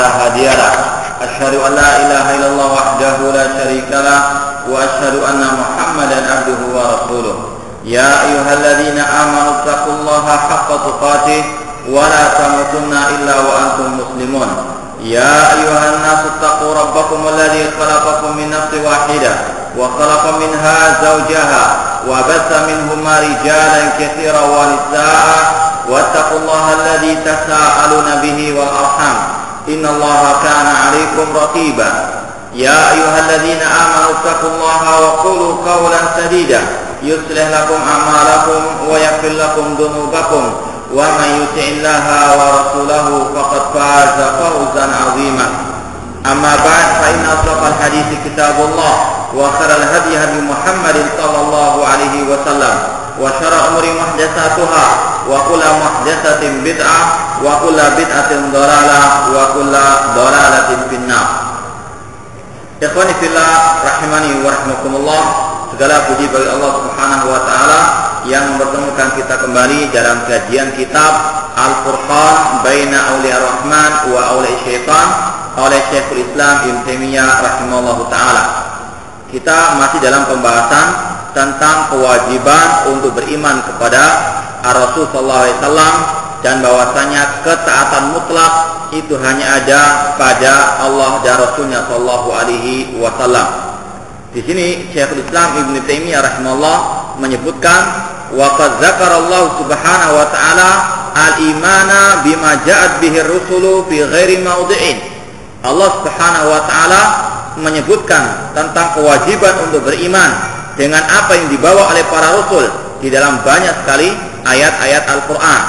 فلا هادي له أشهد أن لا إله إلا الله وحده لا شريك له وأشهد أن محمدا عبده ورسوله يا أيها الذين آمنوا اتقوا الله حق تقاته ولا تموتن إلا وأنتم مسلمون يا أيها الناس اتقوا ربكم الذي خلقكم من نفس واحدة وخلق منها زوجها وبث منهما رجالا كثيرا ونساء واتقوا الله الذي تساءلون به والأرحام إن الله كان عليكم رقيبا يا أيها الذين آمنوا اتقوا الله وقولوا قولا سديدا يصلح لكم أعمالكم ويغفر لكم ذنوبكم ومن يطع الله ورسوله فقد فاز فوزا عظيما أما بعد فإن أصدق الحديث كتاب الله وخير الهدي هدي محمد صلى الله عليه وسلم وشر الأمور محدثاتها وكل محدثة بدعة وكل بدعة ضلالة وكل ضلالة في النار. Ikhwani fillah rahimani wa rahmakumullah. Segala puji bagi Allah Subhanahu wa taala yang mempertemukan kita kembali dalam kajian kitab Al-Furqan Baina Auliya Rahman wa Auliya Syaitan oleh Syekhul Islam Ibnu Taimiyah rahimahullahu taala. Kita masih dalam pembahasan tentang kewajiban untuk beriman kepada Rasul sallallahu alaihi wasallam dan bahwasanya ketaatan mutlak itu hanya ada pada Allah dan Rasulnya sallallahu alaihi wasallam. Di sini Syekhul Islam Ibnu Taimiyah rahimahullah menyebutkan wa qad dzakarallahu subhanahu wa ta'ala al-imana bima ja'at bihi ar-rusulu fi ghairi mawdi'in. Allah Subhanahu wa taala menyebutkan tentang kewajiban untuk beriman dengan apa yang dibawa oleh para rasul di dalam banyak sekali ayat-ayat Al-Qur'an.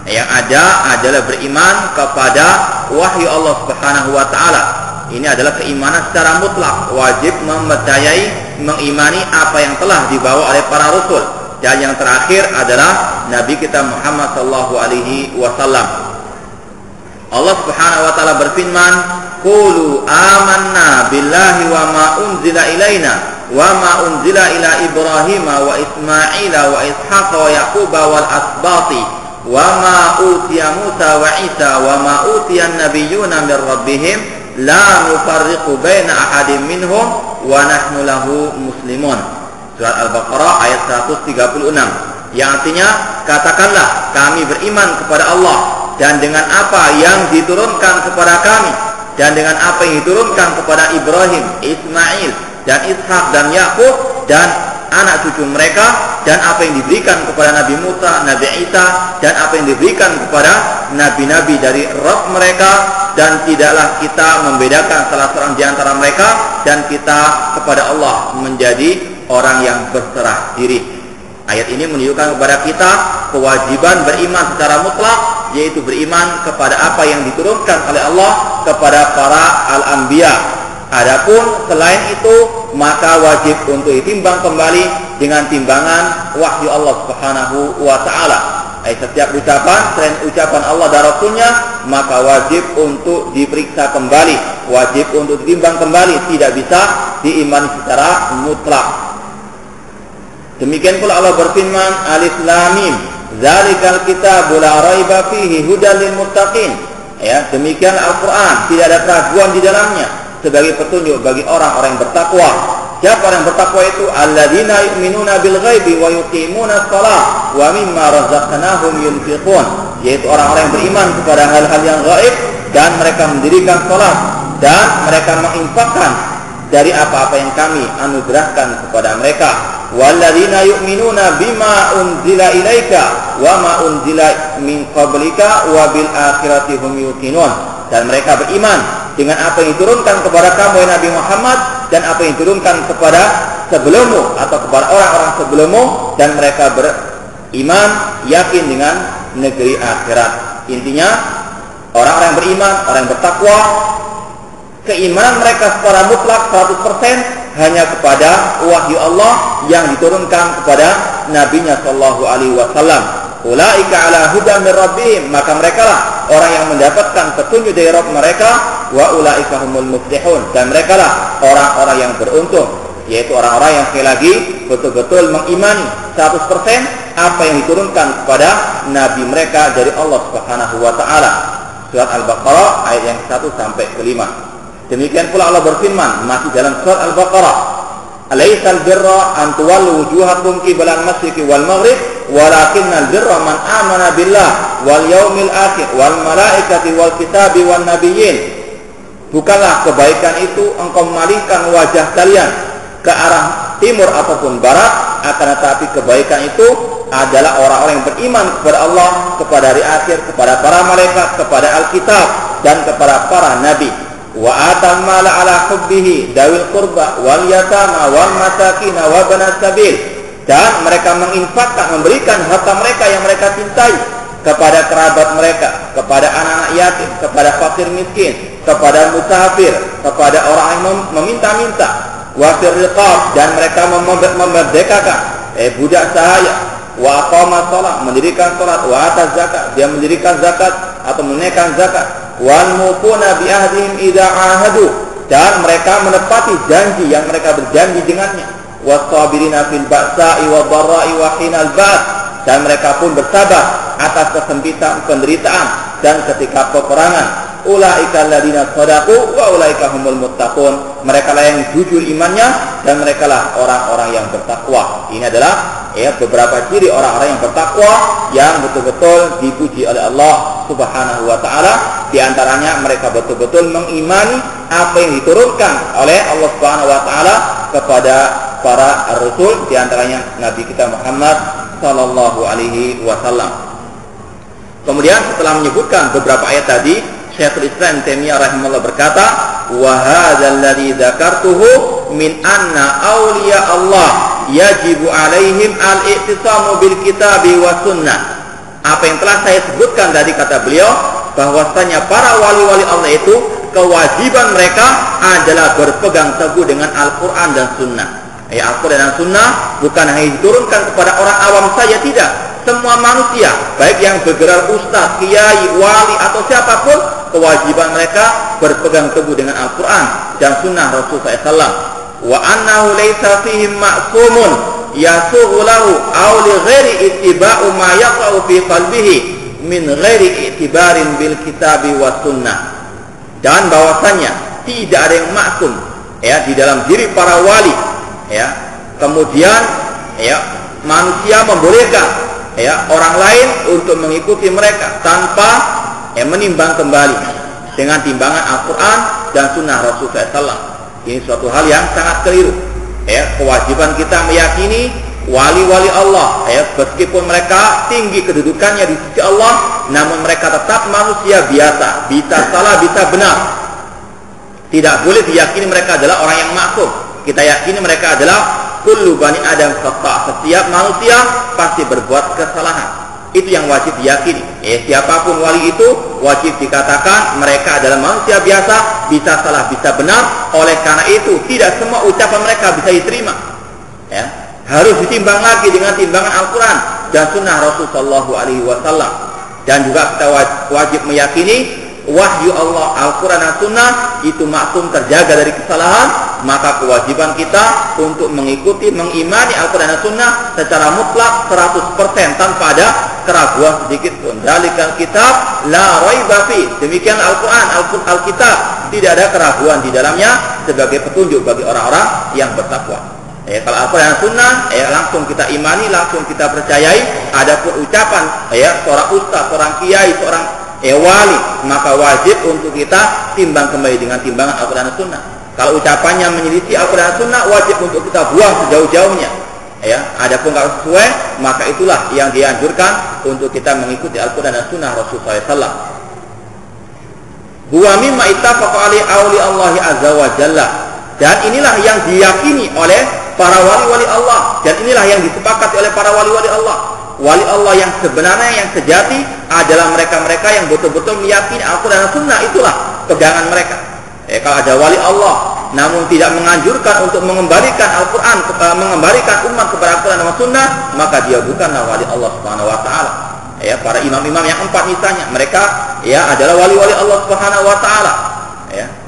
Yang ada adalah beriman kepada wahyu Allah Subhanahu wa taala. Ini adalah keimanan secara mutlak, wajib mempercayai, mengimani apa yang telah dibawa oleh para rasul. Dan yang terakhir adalah Nabi kita Muhammad sallallahu alaihi wasallam. Allah Subhanahu wa taala berfirman, "Qulu amanna billahi wa ma unzila ilaina wa ma unzila ila Ibrahim wa Ismaila wa Ishaqa wa Yaquba wal asbati wa ma utiya Musa wa Isa wa ma utiya an-nabiyyuna min rabbihim la nufarriqu baina ahadin minhum wa nahnu lahu muslimun." Surat Al-Baqarah ayat 136. Yang artinya, katakanlah kami beriman kepada Allah dan dengan apa yang diturunkan kepada kami dan dengan apa yang diturunkan kepada Ibrahim, Ismail dan Ishak dan Yakub dan anak cucu mereka dan apa yang diberikan kepada Nabi Musa, Nabi Isa dan apa yang diberikan kepada nabi-nabi dari Rabb mereka, dan tidaklah kita membedakan salah seorang di antara mereka, dan kita kepada Allah menjadi orang yang berserah diri. Ayat ini menunjukkan kepada kita kewajiban beriman secara mutlak, yaitu beriman kepada apa yang diturunkan oleh Allah kepada para al-anbiya. Adapun selain itu, maka wajib untuk ditimbang kembali dengan timbangan wahyu Allah Subhanahu wa taala. Setiap ucapan selain ucapan Allah dan Rasulnya, maka wajib untuk diperiksa kembali, wajib untuk ditimbang kembali, tidak bisa diimani secara mutlak. Demikian pula Allah berfirman, Alif Lam Mim, Dzalikal kitabu la raiba fihi hudal lil muttaqin. Ya, demikian Al-Qur'an, tidak ada keraguan di dalamnya, sebagai petunjuk bagi orang-orang yang bertakwa. Siapa orang yang bertakwa itu? Alladzina yu'minuna bil ghaibi wa yuqimuna shalah wa mimma razaqnahum yunfiqun. Yaitu orang-orang yang beriman kepada hal-hal yang gaib dan mereka mendirikan salat dan mereka menginfakkan dari apa-apa yang kami anugerahkan kepada mereka. Walladzina yu'minuna bima unzila ilaika wa ma unzila min qablika wa bil akhirati hum yuqinun. Dan mereka beriman dengan apa yang diturunkan kepada kamu Nabi Muhammad dan apa yang diturunkan kepada sebelummu atau kepada orang-orang sebelummu, dan mereka beriman yakin dengan negeri akhirat. Intinya orang-orang yang beriman, orang yang bertakwa, keimanan mereka secara mutlak 100% hanya kepada wahyu Allah yang diturunkan kepada Nabi-Nya sallallahu alaihi wasallam. Ulaika ala hudan min rabbihim, maka merekalah orang yang mendapatkan petunjuk dari Rabb mereka, wa ulaika humul muflihun, dan merekalah orang-orang yang beruntung, yaitu orang-orang yang sekali lagi betul-betul mengimani 100% apa yang diturunkan kepada nabi mereka dari Allah Subhanahu wa taala. Surat Al-Baqarah ayat yang 1 sampai ke 5. Demikian pula Allah berfirman masih dalam surat Al-Baqarah, "Alaisal birra an tuwallu wujuhakum qibala al-masyriqi wal maghrib, walakinnal birra man amana billah wal yaumil akhir wal malaikati wal kitabi wan nabiyyin." Bukanlah kebaikan itu engkau memalingkan wajah kalian ke arah timur ataupun barat, akan tetapi kebaikan itu adalah orang-orang yang beriman kepada Allah, kepada hari akhir, kepada para malaikat, kepada Alkitab, dan kepada para nabi. Wa atal mala ala hubbihi dawil qurba wal yatama wal masakin wa banas sabil. Dan mereka menginfakkan, memberikan harta mereka yang mereka cintai kepada kerabat mereka, kepada anak-anak yatim, kepada fakir miskin, kepada musafir, kepada orang yang meminta-minta, wafir riqab, dan mereka memerdekakan budak sahaya, wa aqama shalah, mendirikan salat, wa ata zakat, dia mendirikan zakat atau menunaikan zakat, wal mufuna bi ahdihim idza ahadu, dan mereka menepati janji yang mereka berjanji dengannya, was-sabirina fil ba'sa'i wad dharra'i wa hinal ba's, dan mereka pun bersabar atas kesempitan, penderitaan, dan ketika peperangan. Ulaika alladziina shadaqu wa ulaika humul muttaqun. Mereka lah yang jujur imannya dan mereka lah orang-orang yang bertakwa. Ini adalah beberapa ciri orang-orang yang bertakwa yang betul-betul dipuji oleh Allah Subhanahu wa taala. Di antaranya mereka betul-betul mengimani apa yang diturunkan oleh Allah Subhanahu wa taala kepada para rasul, di antaranya Nabi kita Muhammad sallallahu alaihi wasallam. Kemudian setelah menyebutkan beberapa ayat tadi, Syekhul Islam Taimiyah rahimahullah berkata, "Wa hadzal ladzi dzakartuhu min anna awliya Allah yajibu 'alaihim al-i'tisamu bil kitabi wa sunnah." Apa yang telah saya sebutkan tadi, kata beliau, bahwasanya para wali-wali Allah itu kewajiban mereka adalah berpegang teguh dengan Al-Qur'an dan Sunnah. Al-Qur'an dan Sunnah bukan hanya diturunkan kepada orang awam saja, tidak. Semua manusia, baik yang bergelar ustaz, kiai, wali, atau siapapun, kewajiban mereka berpegang teguh dengan Al-Quran dan Sunnah Rasulullah SAW. Wa annahu laysa fihim ma'sumun yasughu lahu aw li ghairi ittiba'u ma yaqa'u fi qalbihi min ghairi i'tibarin bil kitabi wa sunnah. Dan bahwasanya tidak ada yang maksum di dalam diri para wali, kemudian manusia membolehkan orang lain untuk mengikuti mereka tanpa menimbang kembali dengan timbangan Al-Quran dan Sunnah Rasulullah SAW. Ini suatu hal yang sangat keliru. Kewajiban kita meyakini wali-wali Allah, meskipun mereka tinggi kedudukannya di sisi Allah, namun mereka tetap manusia biasa, bisa salah, bisa benar. Tidak boleh diyakini mereka adalah orang yang maksum. Kita yakini mereka adalah kullu bani Adam khata', setiap manusia pasti berbuat kesalahan. Itu yang wajib diyakini. Siapapun wali itu wajib dikatakan mereka adalah manusia biasa, bisa salah, bisa benar. Oleh karena itu tidak semua ucapan mereka bisa diterima. Harus ditimbang lagi dengan timbangan Al-Quran dan Sunnah Rasulullah SAW. Dan juga kita wajib meyakini wahyu Allah, Al-Quran dan Sunnah itu maksum, terjaga dari kesalahan. Maka kewajiban kita untuk mengikuti, mengimani Al-Quran dan Sunnah secara mutlak 100% tanpa ada keraguan sedikit pun. Dzalikal kitab la raiba fi. Demikian Al-Quran, Al-Kitab, tidak ada keraguan di dalamnya sebagai petunjuk bagi orang-orang yang bertakwa. Kalau Al-Quran dan Sunnah langsung kita imani, langsung kita percayai. Adapun ucapan seorang ustaz, seorang kiai, seorang wali, maka wajib untuk kita timbang kembali dengan timbangan Al-Quran dan Sunnah. Kalau ucapannya menyelisih Al-Quran dan Sunnah, wajib untuk kita buang sejauh-jauhnya. Adapun kalau sesuai, maka itulah yang dianjurkan untuk kita mengikuti Al-Quran dan Sunnah Rasulullah SAW. Huwa mimma ittafaqa alaihi awliya Allah azza wa jalla. Dan inilah yang diyakini oleh para wali-wali Allah, dan inilah yang disepakati oleh para wali-wali Allah. Wali Allah yang sebenarnya, yang sejati adalah mereka-mereka yang betul-betul meyakini Al-Quran dan Sunnah. Itulah pegangan mereka. Kalau ada wali Allah namun tidak menganjurkan untuk mengembalikan Al-Quran, mengembalikan umat kepada Al-Quran dan Sunnah, maka dia bukanlah wali Allah Subhanahu wa taala. Para imam-imam yang 4 misalnya, mereka adalah wali-wali Allah Subhanahu wa taala.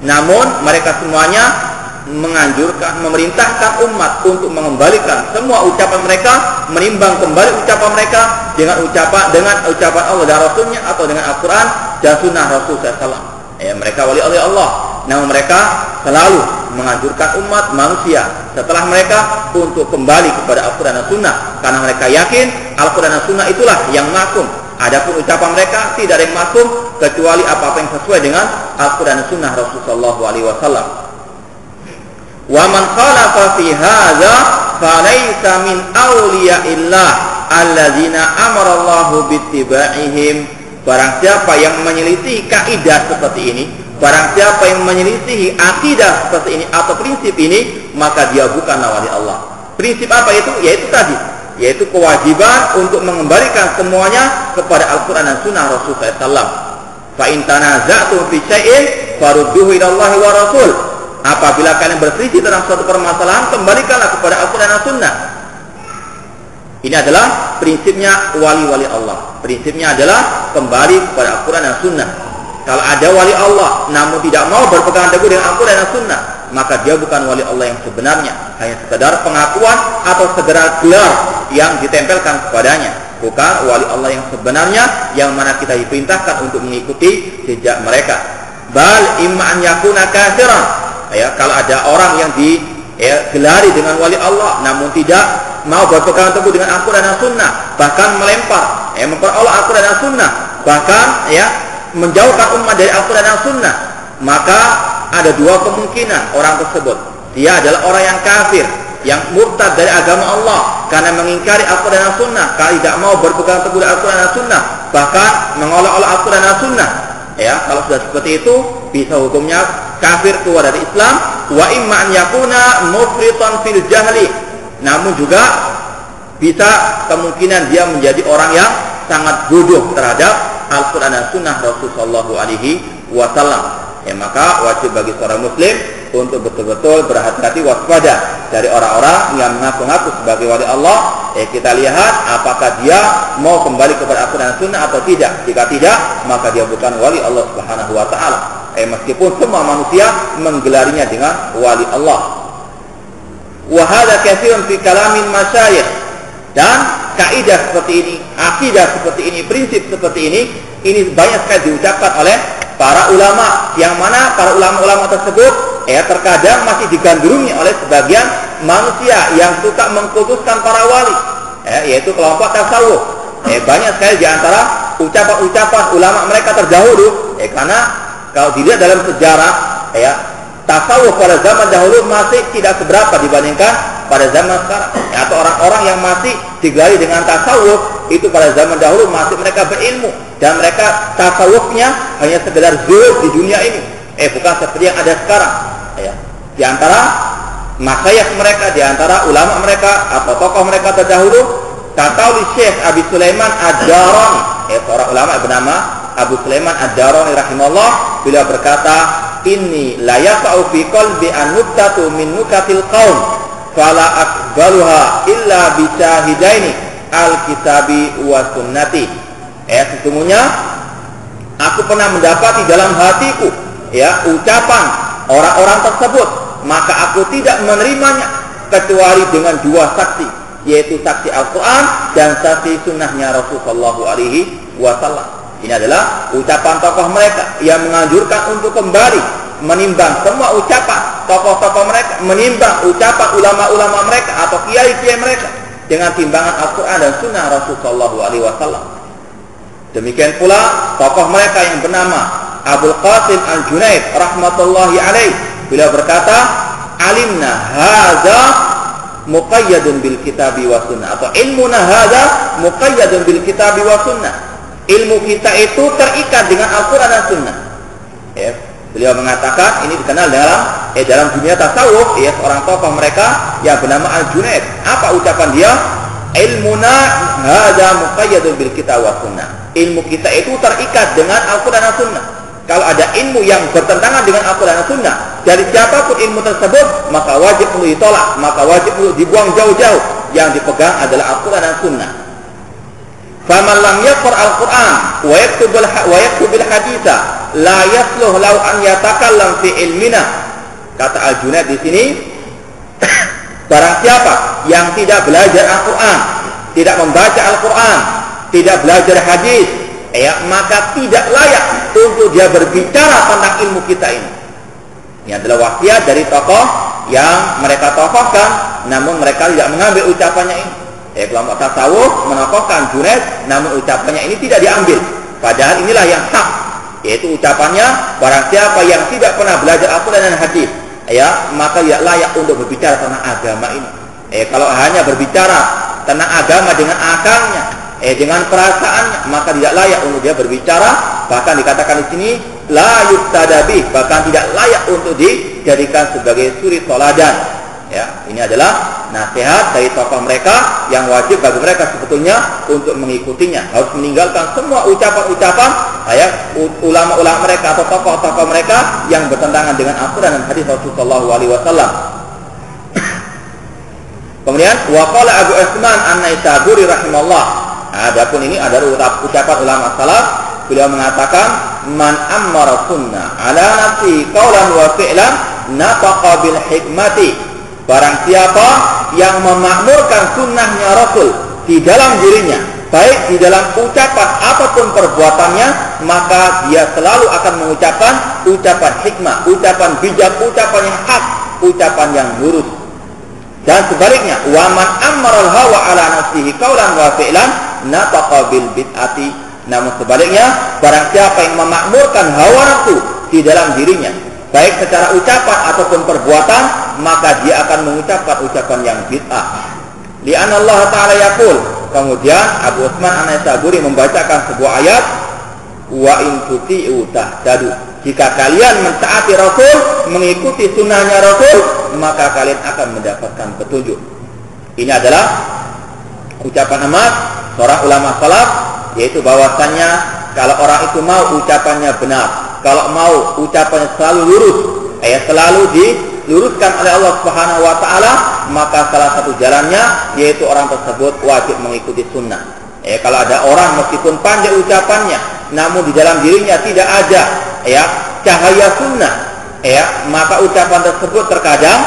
Namun mereka semuanya menganjurkan, memerintahkan umat untuk mengembalikan semua ucapan mereka, menimbang kembali ucapan mereka dengan ucapan Allah dan Rasulnya atau dengan Al-Quran dan sunnah Rasul SAW. Mereka wali oleh Allah, namun mereka selalu menganjurkan umat manusia setelah mereka untuk kembali kepada Al-Quran dan Sunnah, karena mereka yakin Al-Quran dan Sunnah itulah yang makum. Adapun ucapan mereka tidak ada yang makum kecuali apa-apa yang sesuai dengan Al-Quran dan Sunnah Rasulullah SAW. Wa man khalafa fi hadza falaysa min awliyaillah alladzina amara Allahu bittiba'ihim. Barang siapa yang menyelisihi kaidah seperti ini, barang siapa yang menyelisihi akidah seperti ini atau prinsip ini, maka dia bukanlah wali Allah. Prinsip apa itu? Yaitu kewajiban untuk mengembalikan semuanya kepada Al-Quran dan Sunnah Rasulullah SAW. Fa in tanaza'tum fi syai'in farudduhu ila Allah wa Rasul. Apabila kalian berselisih tentang suatu permasalahan, kembalikanlah kepada Al-Quran dan Sunnah. Ini adalah prinsipnya wali-wali Allah. Prinsipnya adalah kembali kepada Al-Quran dan Sunnah. Kalau ada wali Allah namun tidak mau berpegang teguh dengan Al-Quran dan Sunnah, maka dia bukan wali Allah yang sebenarnya, hanya sekedar pengakuan atau sekedar gelar yang ditempelkan kepadanya, bukan wali Allah yang sebenarnya, yang mana kita diperintahkan untuk mengikuti jejak mereka. Bal imma an yakuna kafiran. Kalau ada orang yang digelari dengan wali Allah namun tidak mau berpegang teguh dengan Al-Quran dan Sunnah, bahkan melempar, memperoleh Al-Quran dan Sunnah, bahkan menjauhkan umat dari Al-Quran dan Sunnah, maka ada dua kemungkinan orang tersebut. Dia adalah orang yang kafir, yang murtad dari agama Allah karena mengingkari Al-Quran dan Sunnah, karena tidak mau berpegang teguh dengan Al-Quran dan Sunnah, bahkan mengolok-olok Al-Quran dan Sunnah. Kalau sudah seperti itu, bisa hukumnya kafir, keluar dari Islam. Wa imma an yakuna mufritan fil jahli. Namun juga bisa kemungkinan dia menjadi orang yang sangat bodoh terhadap Al-Quran dan Sunnah Rasulullah SAW. Maka wajib bagi seorang muslim untuk betul-betul berhati-hati, waspada dari orang-orang yang mengaku-ngaku sebagai wali Allah. Kita lihat apakah dia mau kembali kepada Al-Quran dan Sunnah atau tidak. Jika tidak, maka dia bukan wali Allah Subhanahu wa ta'ala. Meskipun semua manusia menggelarinya dengan wali Allah. Wa hadza katsirun fi kalamin masyayikh. Dan kaidah seperti ini, akidah seperti ini, prinsip seperti ini banyak sekali diucapkan oleh para ulama, yang mana para ulama-ulama tersebut terkadang masih digandrungi oleh sebagian manusia yang suka mengkultuskan para wali, yaitu kelompok tasawuf. Banyak sekali di antara ucapan-ucapan ulama mereka terdahulu, karena kalau dilihat dalam sejarah, tasawuf pada zaman dahulu masih tidak seberapa dibandingkan pada zaman sekarang. Atau orang-orang yang masih digelari dengan tasawuf itu pada zaman dahulu masih mereka berilmu, dan mereka tasawufnya hanya sekedar zuhud di dunia ini, bukan seperti yang ada sekarang. Di antara masyayikh mereka, di antara ulama mereka atau tokoh mereka terdahulu, kata Syekh Abi Sulaiman Ad-Darani, seorang ulama bernama Abu Sulaiman Ad-Darani rahimahullah, beliau berkata, inni la yaqa'u fi qalbi an nuktatu min nukatil qaum fala aqbaluha illa bi syahidaini al-kitabi wa sunnati. Sesungguhnya aku pernah mendapati dalam hatiku ucapan orang-orang tersebut, maka aku tidak menerimanya kecuali dengan dua saksi, yaitu saksi Al-Quran dan saksi sunnahnya Rasulullah SAW. Ini adalah ucapan tokoh mereka yang menganjurkan untuk kembali menimbang semua ucapan tokoh-tokoh mereka, menimbang ucapan ulama-ulama mereka atau kiai-kiai mereka dengan timbangan Al-Quran dan Sunnah Rasulullah SAW. Demikian pula tokoh mereka yang bernama Abul Qasim Al-Junaid rahmatullahi alaih, beliau berkata, alimna hadza muqayyadun bil kitabi wa sunnah, atau ilmuna hadza muqayyadun bil kitabi wa sunnah. Ilmu kita itu terikat dengan Al-Quran dan Sunnah. Beliau mengatakan ini dikenal dalam dunia tasawuf, seorang tokoh mereka yang bernama Al-Junaid. Apa ucapan dia? Ilmuna hadza muqayyadun bil kitab wa sunnah. Ilmu kita itu terikat dengan Al-Quran dan Sunnah. Kalau ada ilmu yang bertentangan dengan Al-Quran dan Sunnah dari siapapun ilmu tersebut, maka wajib untuk ditolak, maka wajib untuk dibuang jauh-jauh. Yang dipegang adalah Al-Quran dan Sunnah. Faman lam yaqra al-Qur'an wa yaktubil haditsa la yasluh law an yatakallam fi ilmina. Kata Al-Junaid di sini, barang siapa yang tidak belajar Al-Qur'an, tidak membaca Al-Qur'an, tidak belajar hadis, maka tidak layak untuk dia berbicara tentang ilmu kita ini. Ini adalah wasiat dari tokoh yang mereka tokohkan, namun mereka tidak mengambil ucapannya ini. Kelompok tasawuf menokohkan Junaid, namun ucapannya ini tidak diambil. Padahal inilah yang hak, yaitu ucapannya, barang siapa yang tidak pernah belajar Al-Quran dan hadis, maka tidak layak untuk berbicara tentang agama ini. Kalau hanya berbicara tentang agama dengan akalnya, dengan perasaannya, maka tidak layak untuk dia berbicara. Bahkan dikatakan di sini la yuktadabi, bahkan tidak layak untuk dijadikan sebagai suri toladan. Ini adalah nasihat dari tokoh mereka yang wajib bagi mereka sebetulnya untuk mengikutinya. Harus meninggalkan semua ucapan-ucapan ulama-ulama mereka atau tokoh-tokoh mereka yang bertentangan dengan Al-Quran dan hadis Rasulullah SAW. Kemudian waqala Abu Utsman An-Naisaburi rahimahullah. Adapun ini adalah ucapan ulama salaf. Beliau mengatakan, man ammara sunnah ala nafsi qaulan wa fi'lan nafaqa bil hikmati. Barang siapa yang memakmurkan sunnahnya Rasul di dalam dirinya, baik di dalam ucapan ataupun perbuatannya, maka dia selalu akan mengucapkan ucapan hikmah, ucapan bijak, ucapan yang hak, ucapan yang lurus. Dan sebaliknya, wa man ammaral hawa ala nafsihi qaulan wa fi'lan nafaqa bil bid'ati. Namun sebaliknya, barang siapa yang memakmurkan hawa nafsu di dalam dirinya, baik secara ucapan ataupun perbuatan, maka dia akan mengucapkan ucapan yang bid'ah. Li'anna Allah Ta'ala yaqul. Kemudian Abu Utsman An-Naisaburi membacakan sebuah ayat, wa in tuti'u tahtadu. Jika kalian mentaati Rasul, mengikuti sunnahnya Rasul, maka kalian akan mendapatkan petunjuk. Ini adalah ucapan emas seorang ulama salaf, yaitu bahwasannya kalau orang itu mau ucapannya benar, kalau mau ucapannya selalu lurus, selalu diluruskan oleh Allah Subhanahu wa taala, maka salah satu jalannya yaitu orang tersebut wajib mengikuti sunnah. Kalau ada orang meskipun pandai ucapannya, namun di dalam dirinya tidak ada cahaya sunnah, maka ucapan tersebut terkadang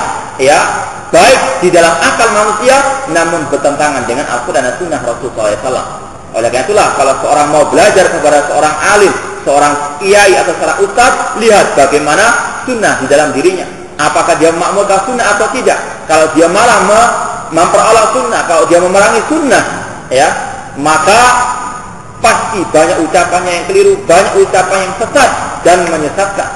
baik di dalam akal manusia, namun bertentangan dengan Al-Quran dan sunnah Rasulullah SAW. Oleh karena itulah, kalau seorang mau belajar kepada seorang alim, seorang kiai atau seorang ustadz, lihat bagaimana sunnah di dalam dirinya. Apakah dia memakmurkan sunnah atau tidak? Kalau dia malah memperolok sunnah, kalau dia memerangi sunnah, maka pasti banyak ucapannya yang keliru, banyak ucapan yang sesat dan menyesatkan.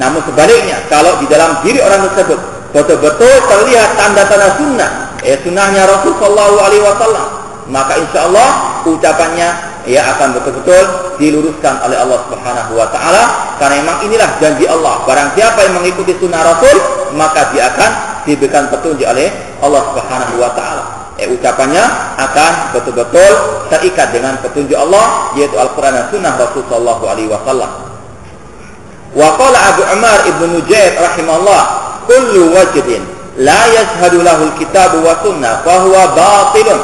Namun sebaliknya, kalau di dalam diri orang tersebut betul-betul terlihat tanda-tanda sunnah, sunnahnya Rasulullah SAW, maka insya Allah ucapannya akan betul-betul diluruskan oleh Allah Subhanahu wa taala, karena memang inilah janji Allah. Barang siapa yang mengikuti sunnah Rasul, maka dia akan diberikan petunjuk oleh Allah Subhanahu wa taala. Ucapannya akan betul-betul terikat dengan petunjuk Allah, yaitu Al-Quran dan sunnah Rasul sallallahu alaihi wasallam. Wa qala Abu Umar Ibn Nujayd rahimahullah, kullu wajdin la yashhadu lahu al-kitab wa sunnah fa huwa batilun.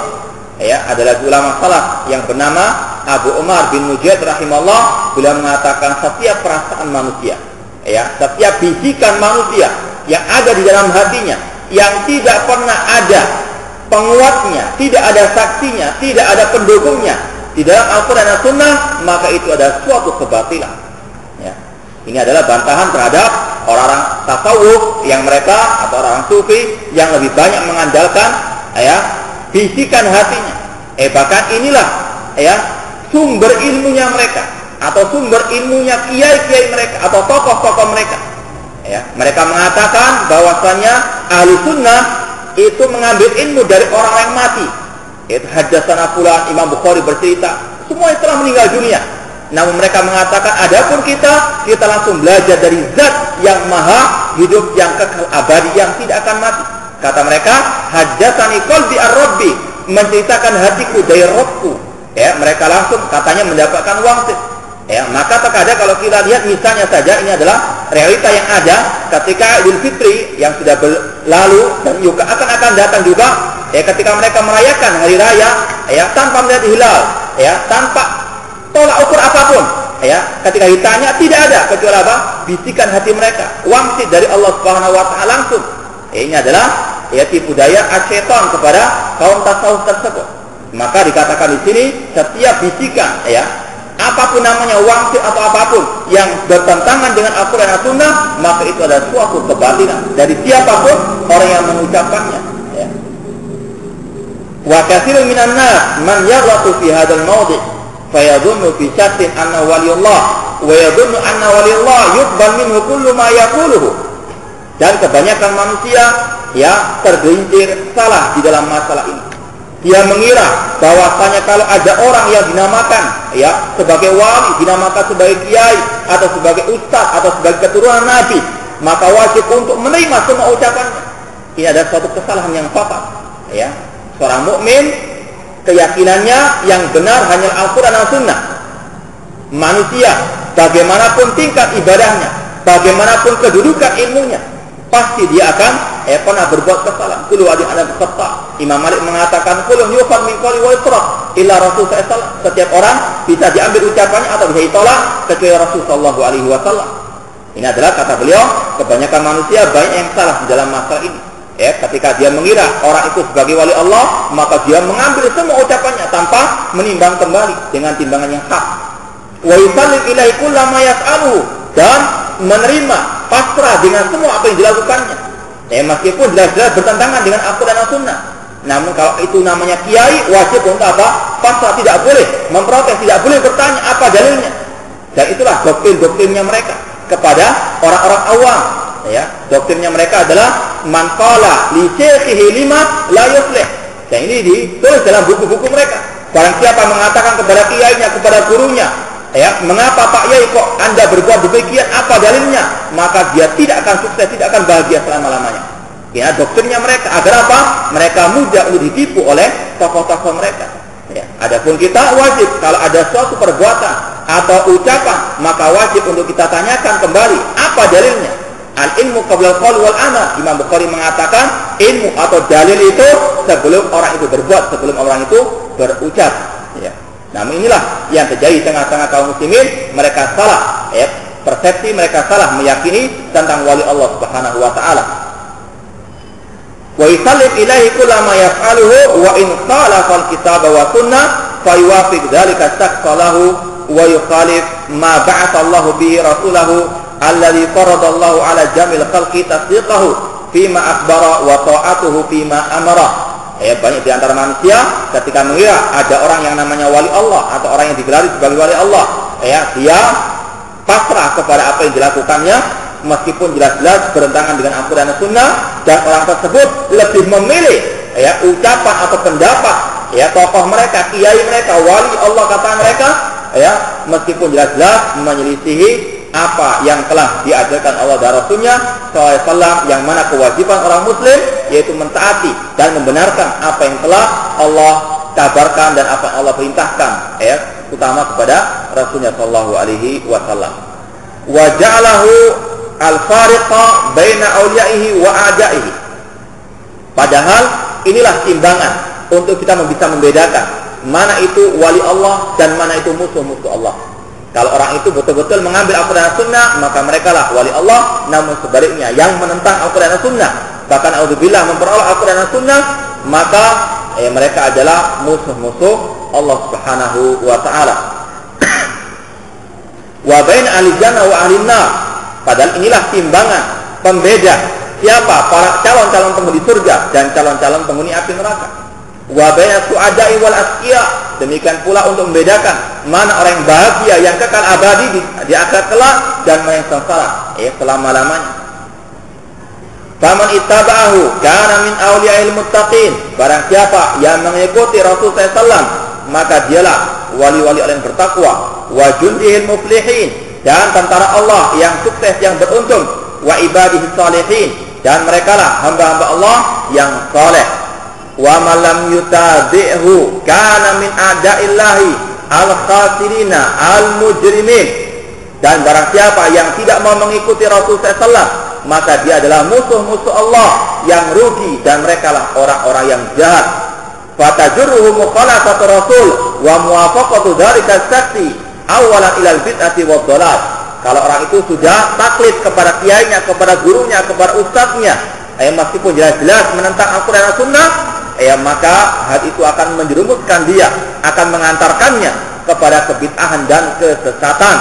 Adalah ulama salaf yang bernama Abu Umar bin Nujayd rahimahullah. Beliau mengatakan setiap perasaan manusia, setiap bisikan manusia yang ada di dalam hatinya, yang tidak pernah ada penguatnya, tidak ada saksinya, tidak ada pendukungnya di dalam Al-Quran dan Sunnah, maka itu adalah suatu kebatilan. Ini adalah bantahan terhadap orang-orang tasawuf yang mereka atau orang sufi yang lebih banyak mengandalkan bisikan hatinya. Bahkan inilah sumber ilmunya mereka, atau sumber ilmunya kiai-kiai mereka atau tokoh-tokoh mereka. Mereka mengatakan bahwasannya ahli sunnah itu mengambil ilmu dari orang yang mati. Itu haddatsana fulan, Imam Bukhari bercerita, semua yang telah meninggal dunia. Namun mereka mengatakan, adapun kita langsung belajar dari zat yang maha hidup, yang kekal abadi, yang tidak akan mati. Kata mereka, haddatsani qalbi ar-rabbi, menceritakan hatiku dari Rabbku. Mereka langsung katanya mendapatkan wangsit. Maka terkadang kalau kita lihat misalnya saja, ini adalah realita yang ada ketika Idul Fitri yang sudah berlalu dan juga akan datang juga, ketika mereka merayakan hari raya, tanpa melihat hilal, tanpa tolak ukur apapun, ketika ditanya tidak ada kecuali apa? Bisikan hati mereka, wangsit dari Allah Subhanahu wa taala langsung. Ini adalah tipu daya asyaitan kepada kaum tasawuf tersebut. Maka dikatakan di sini setiap bisikan apapun namanya, wangsit atau apapun yang bertentangan dengan Al-Quran dan Sunnah, maka itu adalah suatu kebatilan dari siapapun orang yang mengucapkannya. Ya. Wa katsirun minan nas man yaghlatu fi hadzal mawdi' fa yadhunnu fi syattin anna waliyullah wa yadhunnu anna waliyullah yuqbal minhu kullu ma yaquluhu. Dan kebanyakan manusia ya tergelincir salah di dalam masalah ini. Dia mengira bahwasanya kalau ada orang yang dinamakan ya sebagai wali, dinamakan sebagai kiai atau sebagai ustaz atau sebagai keturunan nabi, maka wajib untuk menerima semua ucapannya. Ini adalah suatu kesalahan yang fatal. Ya, seorang mukmin keyakinannya yang benar hanya Al-Quran dan Sunnah. Manusia bagaimanapun tingkat ibadahnya, bagaimanapun kedudukan ilmunya, pasti dia akan pernah berbuat kesalahan. Kullu adin ada peserta. Imam Malik mengatakan kullu yufad min qawli wa itraf illa Rasul sallallahu. Setiap orang bisa diambil ucapannya atau bisa ditolak kecuali Rasul sallallahu alaihi wasallam. Ini adalah kata beliau, kebanyakan manusia banyak yang salah di dalam masalah ini. Ya, ketika dia mengira orang itu sebagai wali Allah, maka dia mengambil semua ucapannya tanpa menimbang kembali dengan timbangan yang hak. Wa yusallim ilaihi kullu ma yas'aluhu, dan menerima pasrah dengan semua apa yang dilakukannya. Meskipun jelas-jelas bertentangan dengan Al-Quran dan Sunnah. Namun kalau itu namanya kiai, wajib untuk apa? Pasrah, tidak boleh memprotes, tidak boleh bertanya apa dalilnya. Dan itulah doktrin-doktrinnya mereka kepada orang-orang awam. Ya, doktrinnya mereka adalah man qala li syekhihi lima la yuslih. Dan ini ditulis dalam buku-buku mereka. Barang siapa mengatakan kepada kiainya, kepada gurunya, ya, mengapa Pak Yai kok Anda berbuat demikian, apa dalilnya? Maka dia tidak akan sukses, tidak akan bahagia selama-lamanya. Ya, doktrinnya mereka. Agar apa? Mereka mudah untuk ditipu oleh tokoh-tokoh mereka. Ya. Adapun kita wajib kalau ada suatu perbuatan atau ucapan, maka wajib untuk kita tanyakan kembali apa dalilnya. Al-ilmu qabla al-qaul wal amal. Imam Bukhari mengatakan ilmu atau dalil itu sebelum orang itu berbuat, sebelum orang itu berucap. Ya. Namun inilah yang terjadi tengah-tengah kaum muslimin, mereka salah, ya, persepsi mereka salah meyakini tentang wali Allah Subhanahu wa taala. Wa yusallim ilaihi kullama yaf'aluhu wa in khalafa al-kitab wa sunnah fa yuwafiq dzalika saqalahu wa yukhalif ma ba'atha Allah bihi rasulahu alladhi faradallahu ala jamil khalqi tasdiqahu fima akhbara wa ta'atuhu fima amara. Banyak di antara manusia ketika mengira ada orang yang namanya wali Allah atau orang yang digelari sebagai wali Allah, dia pasrah kepada apa yang dilakukannya meskipun jelas-jelas bertentangan dengan Al-Quran dan Sunnah, dan orang tersebut lebih memilih ucapan atau pendapat tokoh mereka, kiai mereka, wali Allah kata mereka, meskipun jelas-jelas menyelisihi apa yang telah diajarkan Allah dan Rasulnya SAW, yang mana kewajiban orang muslim yaitu mentaati dan membenarkan apa yang telah Allah kabarkan dan apa yang Allah perintahkan, utama kepada Rasulnya sallallahu alaihi wasallam. Wa ja'alahu al-fariqa baina awliyaihi wa a'da'ihi. Padahal inilah timbangan untuk kita bisa membedakan mana itu wali Allah dan mana itu musuh-musuh Allah. Kalau orang itu betul-betul mengambil Al-Quran dan Sunnah, maka mereka lah wali Allah. Namun sebaliknya, yang menentang Al-Quran dan Sunnah, bahkan a'udzubillah memperoleh Al-Quran dan Sunnah, maka mereka adalah musuh-musuh Allah Subhanahu wa ta'ala. Wa baina ahli jannah wa ahli nar. Padahal inilah timbangan pembeda siapa para calon-calon penghuni surga dan calon-calon penghuni api neraka. Wa baina su'ada'i wal asqiya. Demikian pula untuk membedakan mana orang yang bahagia, yang kekal abadi di akhirat kelak, dan mana yang sengsara selama-lamanya. Faman ittaba'ahu kana min awliya'il muttaqin. Barang siapa yang mengikuti Rasul SAW, maka dialah wali-wali orang yang bertakwa. Wa jundihil muflihin, dan tentara Allah yang sukses, yang beruntung. Wa ibadihi salihin, dan merekalah hamba-hamba Allah yang saleh. Wa man lam yutabi'hu kana min a'da'illahi al-khasirina al-mujrimin. Dan barang siapa yang tidak mau mengikuti Rasul SAW, maka dia adalah musuh-musuh Allah yang rugi, dan merekalah orang-orang yang jahat. Fatajurruhu mukhalafatu Rasul wa muwafaqatu dzalika sakti awalan ilal bid'ati wad dhalal. Kalau orang itu sudah taklid kepada kiainya, kepada gurunya, kepada ustadznya, meskipun jelas-jelas menentang Al-Quran dan Sunnah, maka hal itu akan menjerumuskan dia, akan mengantarkannya kepada kebid'ahan dan kesesatan.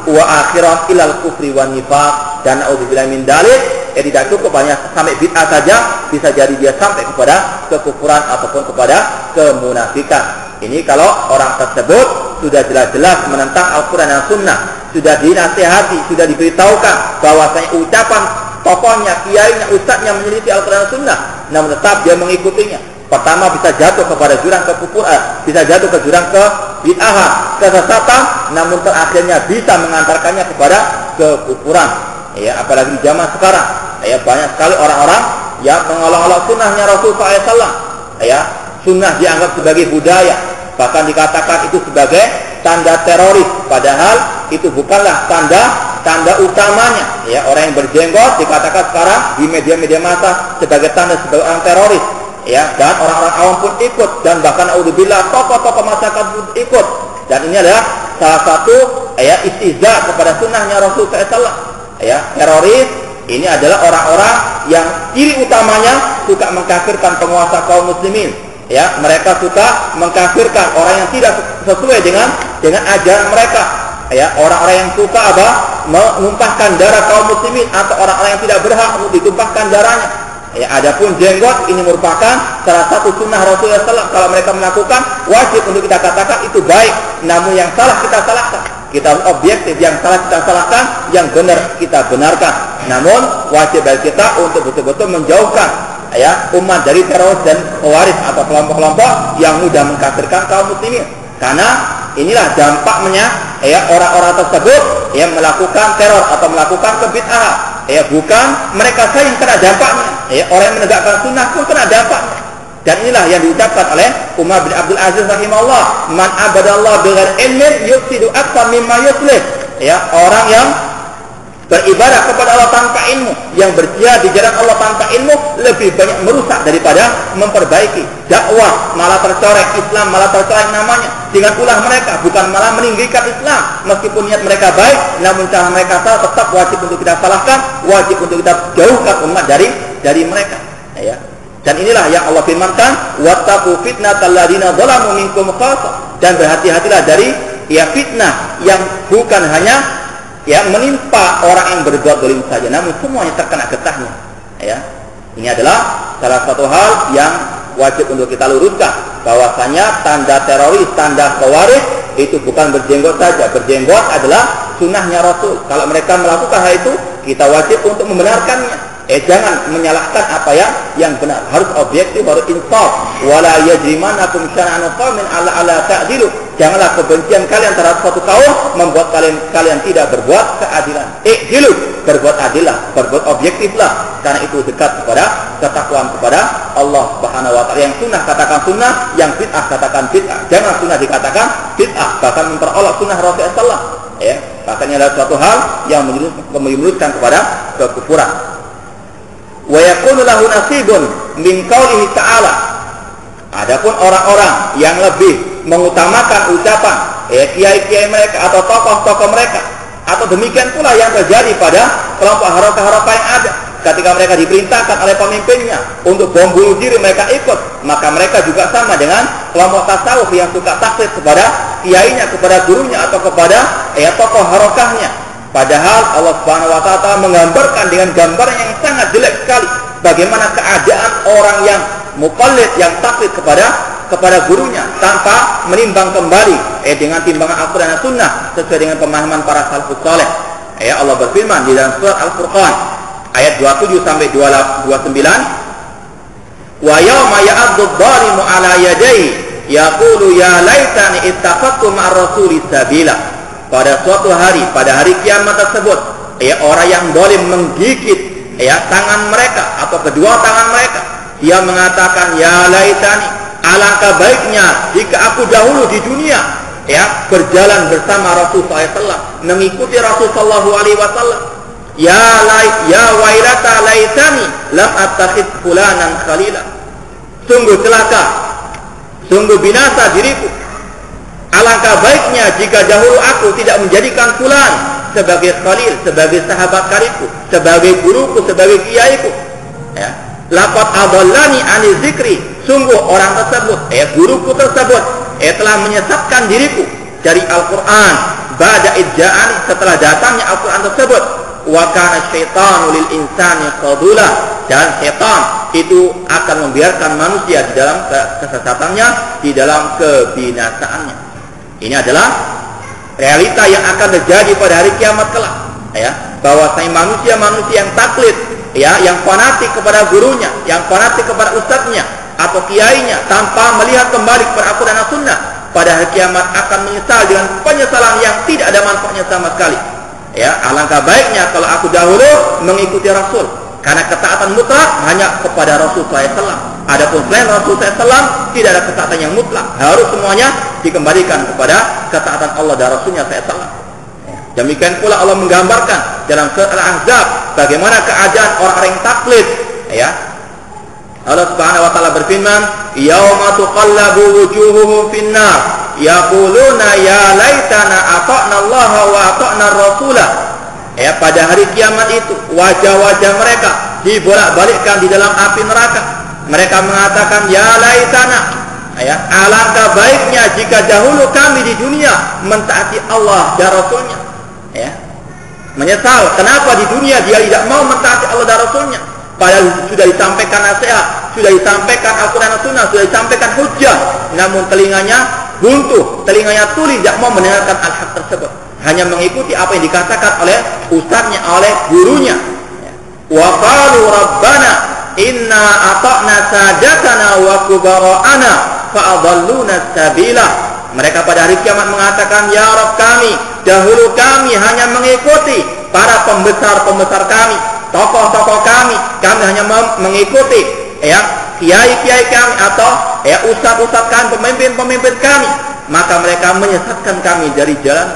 Wa akhirat ilal kufri wan nifaq, dan naudzubillah min dzalik, tidak cukup hanya sampai bid'ah saja, bisa jadi dia sampai kepada kekufuran ataupun kepada kemunafikan. Ini kalau orang tersebut sudah jelas-jelas menentang Al-Quran dan Sunnah, sudah dinasihati, sudah diberitahukan bahwasanya ucapan tokohnya, kiainya, ustadznya menyelisih Al-Quran dan Sunnah, namun tetap dia mengikutinya. Pertama bisa jatuh kepada jurang kekufuran, bisa jatuh ke jurang kebid'ahan, kesesatan, namun terakhirnya bisa mengantarkannya kepada kekufuran. Ya, apalagi di zaman sekarang, ya, banyak sekali orang-orang yang mengolok-olok sunnahnya Rasulullah SAW. Ya, sunnah dianggap sebagai budaya, bahkan dikatakan itu sebagai tanda teroris, padahal itu bukanlah tanda utamanya. Ya, orang yang berjenggot dikatakan sekarang di media-media massa sebagai tanda sebagai orang teroris. Ya, dan orang-orang awam pun ikut, dan bahkan naudzubillah tokoh-tokoh masyarakat pun ikut. Dan ini adalah salah satu istihza kepada sunnahnya Rasulullah SAW. Ya, teroris ini adalah orang-orang yang ciri utamanya suka mengkafirkan penguasa kaum muslimin. Ya, mereka suka mengkafirkan orang yang tidak sesuai dengan ajaran mereka. Ya, orang-orang yang suka menumpahkan darah kaum muslimin, atau orang-orang yang tidak berhak untuk ditumpahkan darahnya. Ya, adapun jenggot ini merupakan salah satu sunnah Rasulullah SAW. Kalau mereka melakukan, wajib untuk kita katakan itu baik. Namun yang salah kita salahkan. Kita objektif, yang salah kita salahkan, yang benar kita benarkan. Namun wajib bagi kita untuk betul-betul menjauhkan umat dari teroris dan khawarij atau kelompok-kelompok yang mudah mengkafirkan kaum muslimin. Karena inilah dampaknya orang-orang tersebut yang melakukan teror atau melakukan kebid'ahan. Bukan mereka saja yang kena dampaknya. Orang yang menegakkan sunnah pun kena dampaknya. Dan inilah yang diucapkan oleh Umar bin Abdul Aziz rahimahullah, man abadallah bighairi ilmin yufsidu aktsar mimma yuslih. Orang yang beribadah kepada Allah tanpa ilmu, yang berjihad di jalan Allah tanpa ilmu, lebih banyak merusak daripada memperbaiki. Dakwah malah tercoreng, Islam malah tercoreng namanya dengan ulah mereka, bukan malah meninggikan Islam. Meskipun niat mereka baik, namun cara mereka salah, tetap wajib untuk kita salahkan, wajib untuk kita jauhkan umat dari mereka. Dan inilah yang Allah firmankan, wattaqu fitnatal ladzina dzalamu minkum khassah, dan berhati-hatilah dari fitnah yang bukan hanya menimpa orang yang berbuat zalim saja, namun semuanya terkena getahnya. Ini adalah salah satu hal yang wajib untuk kita luruskan, bahwasanya tanda teroris, tanda khawarij itu bukan berjenggot saja. Berjenggot adalah sunnahnya Rasul. Kalau mereka melakukan hal itu, kita wajib untuk membenarkannya. Jangan menyalahkan apa yang benar. Harus objektif, harus insaf. Wala yajrimannakum syana'anu qaumin ala ta'dilu. Janganlah kebencian kalian terhadap suatu kaum membuat kalian tidak berbuat keadilan. I'dilu, berbuat adillah, berbuat objektiflah, karena itu dekat kepada ketakwaan kepada Allah Subhanahu wa taala. Yang sunnah katakan sunnah, yang bid'ah katakan bid'ah. Jangan sunnah dikatakan bid'ah, bahkan memperolok sunnah Rasulullah sallallahu alaihi wasallam. Bahkan ini adalah suatu hal yang menjerumuskan kepada kekufuran. Wa yakunu lahu nasibun min qaulihi ta'ala. Adapun orang-orang yang lebih mengutamakan ucapan kiai-kiai mereka atau tokoh-tokoh mereka, atau demikian pula yang terjadi pada kelompok harokah-harokah yang ada, ketika mereka diperintahkan oleh pemimpinnya untuk bom bunuh diri, mereka ikut, maka mereka juga sama dengan kelompok tasawuf yang suka taklid kepada kiainya, kepada gurunya, atau kepada tokoh harokahnya. Padahal Allah Subhanahu wa taala menggambarkan dengan gambaran yang sangat jelek sekali bagaimana keadaan orang yang muqallid, yang taklid kepada gurunya tanpa menimbang kembali dengan timbangan Al-Quran dan Sunnah sesuai dengan pemahaman para salafus saleh. Allah berfirman di dalam surat Al-Furqan ayat 27 sampai 29, wa yauma ya'addu adh-dhalimu 'ala yadayhi yaqulu ya laitani ittakhadtu ma'ar rasuli sabila. Pada suatu hari, pada hari kiamat tersebut, orang yang zalim menggigit tangan mereka atau kedua tangan mereka. Dia mengatakan, ya laitani, alangkah baiknya jika aku dahulu di dunia berjalan bersama Rasulullah SAW, mengikuti Rasulullah SAW. Ya wailata laitani lam attakhid fulanan khalila. Sungguh celaka, sungguh binasa diriku. Alangkah baiknya jika dahulu aku tidak menjadikan fulan sebagai khalil, sebagai sahabat karibku, sebagai guruku, sebagai kiaiku. Laqad adallani 'ani dzikri. Sungguh orang tersebut, guruku tersebut telah menyesatkan diriku dari Al-Quran ba'da idja'an, setelah datangnya Al-Quran tersebut. Wa kana syaitanu lil insani khadula, dan setan itu akan membiarkan manusia di dalam kesesatannya, di dalam kebinasaannya. Ini adalah realita yang akan terjadi pada hari kiamat kelak, ya, bahwasanya manusia yang taklid, ya, yang fanatik kepada gurunya, yang fanatik kepada ustadznya atau kiainya tanpa melihat kembali kepada Al-Quran dan Sunnah, pada hari kiamat akan menyesal dengan penyesalan yang tidak ada manfaatnya sama sekali. Ya, alangkah baiknya kalau aku dahulu mengikuti Rasul, karena ketaatan mutlak hanya kepada Rasul SAW. Adapun selain Rasul SAW tidak ada ketaatan yang mutlak, harus semuanya dikembalikan kepada ketaatan Allah dan Rasulnya SAW. Demikian pula Allah menggambarkan dalam surat Al-Ahzab bagaimana keadaan orang-orang yang taklid, ya. Allah Subhanahu wa taala berfirman, "Yauma tuqallabu wujuhuhum fin-nar, yaquluna ya laitana ata'na Allah wa ata'na ar-rasulah." Ya, pada hari kiamat itu wajah-wajah mereka dibolak-balikkan di dalam api neraka. Mereka mengatakan, "Ya laitana." Ya, alangkah baiknya jika dahulu kami di dunia mentaati Allah dan Rasulnya. Ya. Menyesal kenapa di dunia dia tidak mau mentaati Allah dan Rasulnya. Padahal sudah disampaikan nasihat, sudah disampaikan Al-Quran dan Sunnah, sudah disampaikan hujjah, namun telinganya buntu, telinganya tuli, tidak mau mendengarkan al-haq tersebut, hanya mengikuti apa yang dikatakan oleh ustadznya, oleh gurunya. Wa qalu rabbana inna ata'na sadatana wa kubara'ana fa'adalluna sabila. Mereka pada hari kiamat mengatakan, ya Rabb kami, dahulu kami hanya mengikuti para pembesar-pembesar kami, tokoh-tokoh kami hanya mengikuti, ya, kiai-kiai kami atau, ya, ustaz-ustaz kami, pemimpin-pemimpin kami, maka mereka menyesatkan kami dari jalan.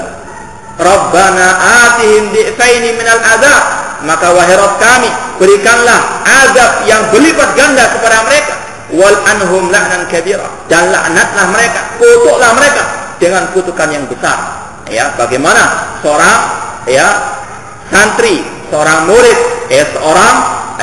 Rabbana atihim di'faini minal azab, maka wahai Rabb kami, berikanlah azab yang berlipat ganda kepada mereka. Wal anhum la'nan kabira, dan laknatlah mereka, kutuklah mereka dengan kutukan yang besar. Ya, bagaimana seorang, ya, santri, seorang murid, seorang,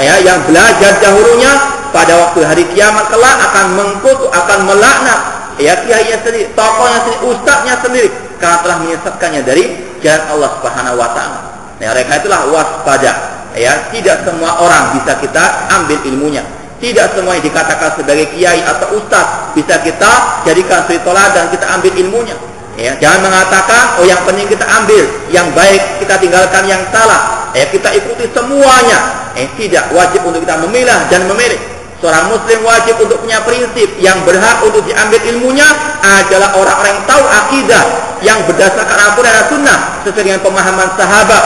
ya, yang belajar dahulunya pada waktu hari kiamat kelak akan mengkutuk, akan melaknat, ya, kiainya sendiri, tokohnya sendiri, ustadznya sendiri, karena telah menyesatkannya dari jalan Allah Subhanahu wa taala. Ya, mereka itulah waspada. Ya, tidak semua orang bisa kita ambil ilmunya. Tidak semua yang dikatakan sebagai kiai atau ustaz bisa kita jadikan suri teladan dan kita ambil ilmunya. Ya, jangan mengatakan, oh yang penting kita ambil yang baik, kita tinggalkan yang salah. Ya, kita ikuti semuanya. Tidak, wajib untuk kita memilah dan memilih. Seorang muslim wajib untuk punya prinsip, yang berhak untuk diambil ilmunya adalah orang-orang yang tahu akidah yang berdasarkan Al-Quran dan Sunnah sesuai dengan pemahaman sahabat.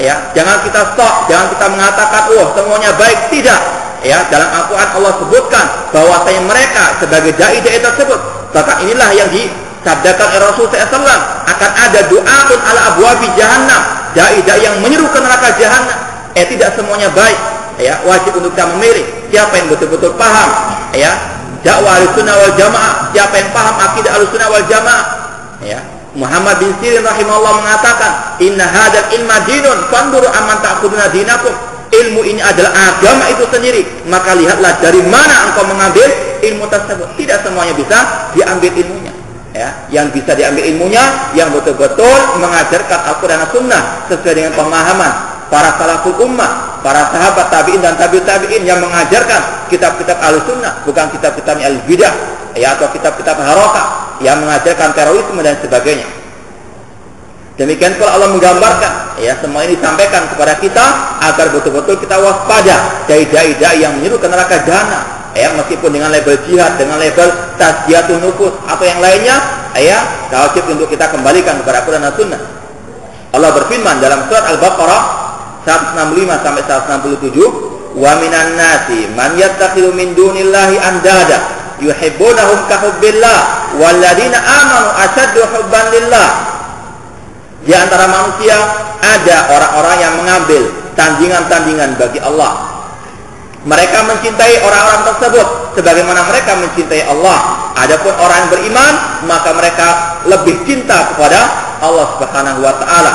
Ya, jangan kita stok, jangan kita mengatakan, oh semuanya baik, tidak. Ya, dalam Al-Quran Allah sebutkan bahwasanya mereka sebagai dai-dai tersebut, bahkan inilah yang disabdakan oleh Rasul SAW, akan ada du'atun ala abwabi jahannam, dai-dai yang menyeru ke neraka jahannam. Tidak semuanya baik. Ya, wajib untuk kita memilih siapa yang betul-betul paham, ya, dakwah Ahlussunnah wal Jamaah, siapa yang paham akidah Ahlussunnah wal Jamaah. Ya, Muhammad bin Sirin rahimahullah mengatakan, inna hadzal ilma dinun fanzuru amman ta'khuduna dinakum. Ilmu ini adalah agama itu sendiri, maka lihatlah dari mana engkau mengambil ilmu tersebut. Tidak semuanya bisa diambil ilmunya. Ya, yang bisa diambil ilmunya yang betul-betul mengajarkan Al-Quran dan Sunnah sesuai dengan pemahaman para salaful ummah, para sahabat tabi'in dan tabi'in yang mengajarkan kitab-kitab Ahlussunnah, bukan kitab-kitab al-bidah, ya, atau kitab-kitab harakah yang mengajarkan terorisme dan sebagainya. Demikian pula Allah menggambarkan, ya, semua ini disampaikan kepada kita agar betul-betul kita waspada dari dai-dai yang menyeru ke neraka jahanam, ya, meskipun dengan label jihad, dengan label tasjiyatun nufus atau yang lainnya, ya, wajib untuk kita kembalikan kepada Al-Quran dan Sunnah. Allah berfirman dalam surat Al-Baqarah 165 sampai 167, wa minan nasi man yattakhidhu min dunillahi andada yuhibbunahum ka hubbillah walladzina amanu ashaddu hubban lillah. Di antara manusia ada orang-orang yang mengambil tandingan-tandingan bagi Allah. Mereka mencintai orang-orang tersebut sebagaimana mereka mencintai Allah. Adapun orang yang beriman, maka mereka lebih cinta kepada Allah Subhanahu wa taala.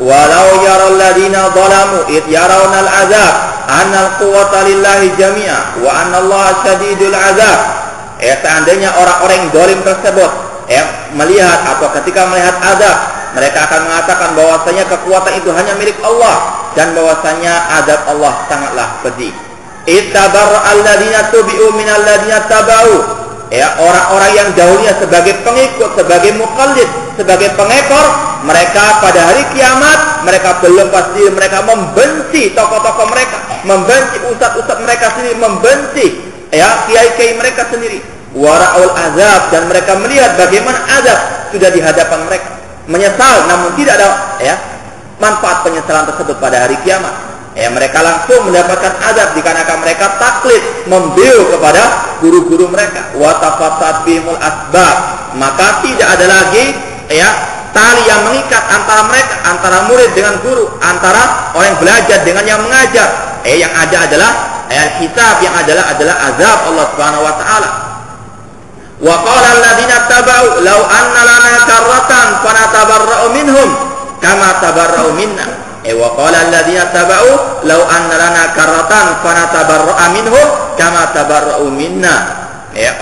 Walau yaral ladina zalamu id yarawnal azab annal quwwata lillahi jami'a wa annallaha syadidul azab. Seandainya orang-orang yang zalim tersebut melihat atau ketika melihat azab, mereka akan mengatakan bahwasanya kekuatan itu hanya milik Allah dan bahwasanya azab Allah sangatlah pedih. Ittabara'al ladzina tubi'u minal ladzina tabau. Orang-orang yang dahulunya sebagai pengikut, sebagai muqallid, sebagai pengekor, mereka pada hari kiamat mereka berlepas diri, mereka membenci tokoh-tokoh mereka, membenci ustaz-ustaz mereka sendiri, membenci kiai-kiai mereka sendiri. Wara'ul azab, dan mereka melihat bagaimana azab sudah di hadapan mereka. Menyesal namun tidak ada manfaat penyesalan tersebut pada hari kiamat. Mereka langsung mendapatkan azab dikarenakan mereka taklid, membeu kepada guru-guru mereka. Wa tafattat bihimul asbab, maka tidak ada lagi tali yang mengikat antara mereka, antara murid dengan guru, antara orang yang belajar dengan yang mengajar. Yang ada adalah hisab, yang adalah azab Allah Subhanahu wa taala. Wa qala alladziina tabau law anna lana karratan fanatabarra'u minhum kama tabarra'u minna. Wa qala alladziina tabau law anna lana karratan fanatabarra'u minhum kama tabarra'u minna.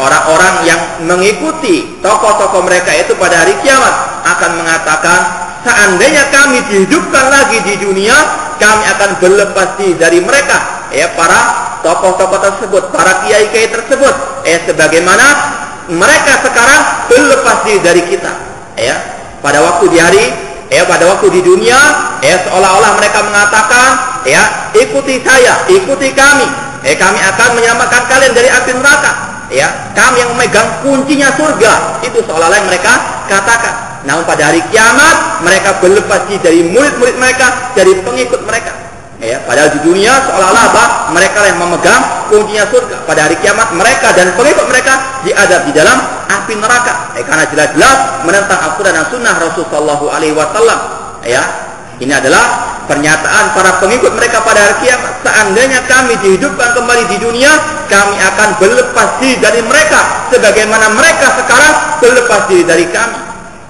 Orang-orang yang mengikuti tokoh-tokoh mereka itu pada hari kiamat akan mengatakan, seandainya kami dihidupkan lagi di dunia, kami akan berlepas diri dari mereka, para tokoh-tokoh tersebut, para kiai-kiai tersebut, sebagaimana mereka sekarang berlepas diri dari kita. Pada waktu di hari, pada waktu di dunia, seolah-olah mereka mengatakan, ikuti saya, ikuti kami, kami akan menyelamatkan kalian dari api neraka. Kami yang memegang kuncinya surga. Itu seolah-olah yang mereka katakan. Namun pada hari kiamat mereka berlepas diri dari murid-murid mereka, dari pengikut mereka. Padahal di dunia seolah-olah mereka yang memegang kuncinya surga. Pada hari kiamat mereka dan pengikut mereka diadab di dalam api neraka. Karena jelas-jelas menentang Al-Quran dan Sunnah Rasulullah SAW. Ini adalah pernyataan para pengikut mereka pada hari kiamat. Seandainya kami dihidupkan kembali di dunia, kami akan berlepas diri dari mereka, sebagaimana mereka sekarang berlepas diri dari kami.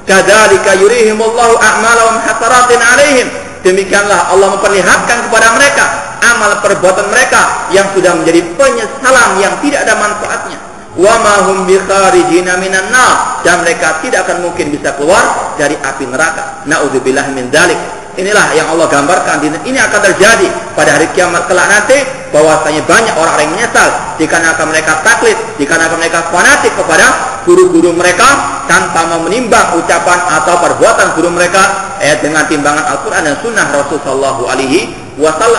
Kadzalika yurihimullahu a'malahum hasaratin 'alaihim. Demikianlah Allah memperlihatkan kepada mereka amal perbuatan mereka yang sudah menjadi penyesalan yang tidak ada manfaatnya. Wa ma hum bikharijina minan nar, dan mereka tidak akan mungkin bisa keluar dari api neraka. Nauzubillahi min dzalik. Inilah yang Allah gambarkan. Ini akan terjadi pada hari kiamat kelak nanti, bahwasanya banyak orang-orang yang menyesal dikarenakan mereka taklid, dikarenakan mereka fanatik kepada guru-guru mereka tanpa mau menimbang ucapan atau perbuatan guru mereka dengan timbangan Al-Quran dan Sunnah Rasulullah SAW.